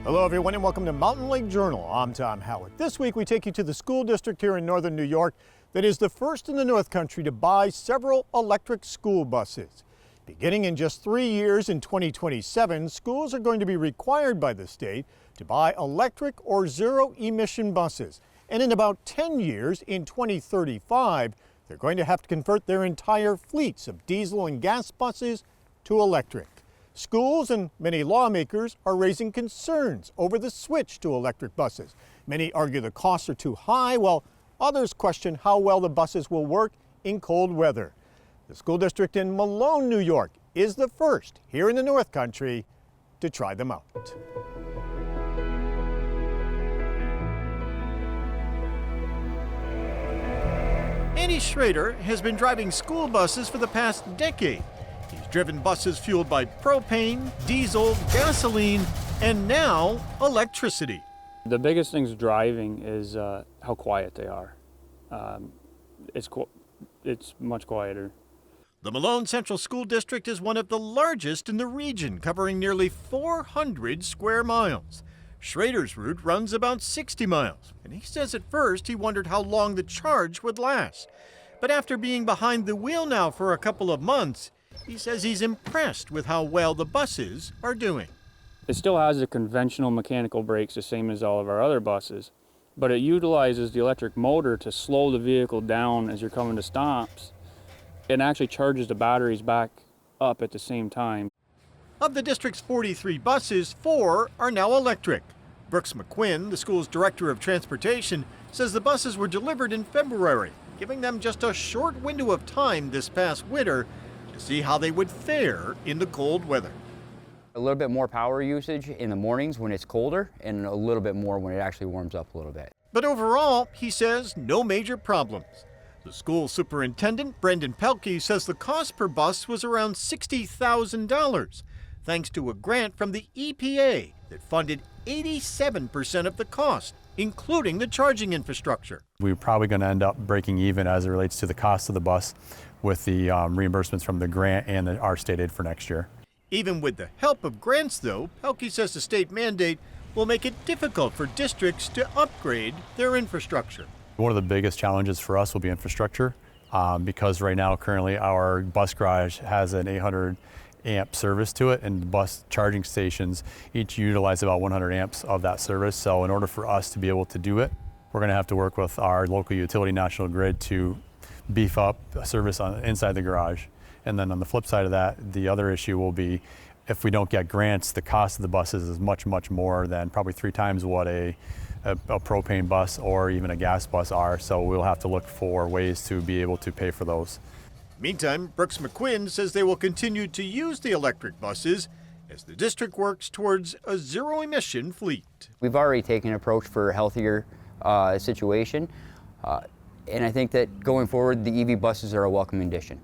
Hello everyone and welcome to Mountain Lake Journal. I'm Tom Howard. This week we take you to the school district here in northern New York that is the first in the North Country to buy several electric school buses. Beginning in just 3 years in 2027, schools are going to be required by the state to buy electric or zero-emission buses. And in about 10 years, in 2035, they're going to have to convert their entire fleets of diesel and gas buses to electric. Schools and many lawmakers are raising concerns over the switch to electric buses. Many argue the costs are too high, while others question how well the buses will work in cold weather. The school district in Malone, New York is the first here in the North Country to try them out. Andy Schrader has been driving school buses for the past decade. He's driven buses fueled by propane, diesel, gasoline, and now electricity. The biggest things driving is how quiet they are. It's much quieter. The Malone Central School District is one of the largest in the region, covering nearly 400 square miles. Schrader's route runs about 60 miles, and he says at first he wondered how long the charge would last. But after being behind the wheel now for a couple of months, he says he's impressed with how well the buses are doing. It still has the conventional mechanical brakes, the same as all of our other buses, but it utilizes the electric motor to slow the vehicle down as you're coming to stops. It actually charges the batteries back up at the same time. Of the district's 43 buses, 4 are now electric. Brooks McQuinn, the school's director of transportation, says the buses were delivered in February, giving them just a short window of time this past winter to see how they would fare in the cold weather. A little bit more power usage in the mornings when it's colder, and a little bit more when it actually warms up a little bit. But overall, he says, no major problems. The school superintendent, Brendan Pelkey, says the cost per bus was around $60,000, thanks to a grant from the EPA that funded 87% of the cost, including the charging infrastructure. We're probably going to end up breaking even as it relates to the cost of the bus with the reimbursements from the grant and our state aid for next year. Even with the help of grants, though, Pelkey says the state mandate will make it difficult for districts to upgrade their infrastructure. One of the biggest challenges for us will be infrastructure because right now currently our bus garage has an 800 amp service to it, and bus charging stations each utilize about 100 amps of that service. So in order for us to be able to do it, we're going to have to work with our local utility, National Grid, to beef up a service inside the garage. And then on the flip side of that, the other issue will be if we don't get grants, the cost of the buses is much, much more than probably 3 times what a propane bus or even a gas bus are. So we'll have to look for ways to be able to pay for those. Meantime, Brooks McQuinn says they will continue to use the electric buses as the district works towards a zero-emission fleet. We've already taken an approach for a healthier situation, and I think that going forward, the EV buses are a welcome addition.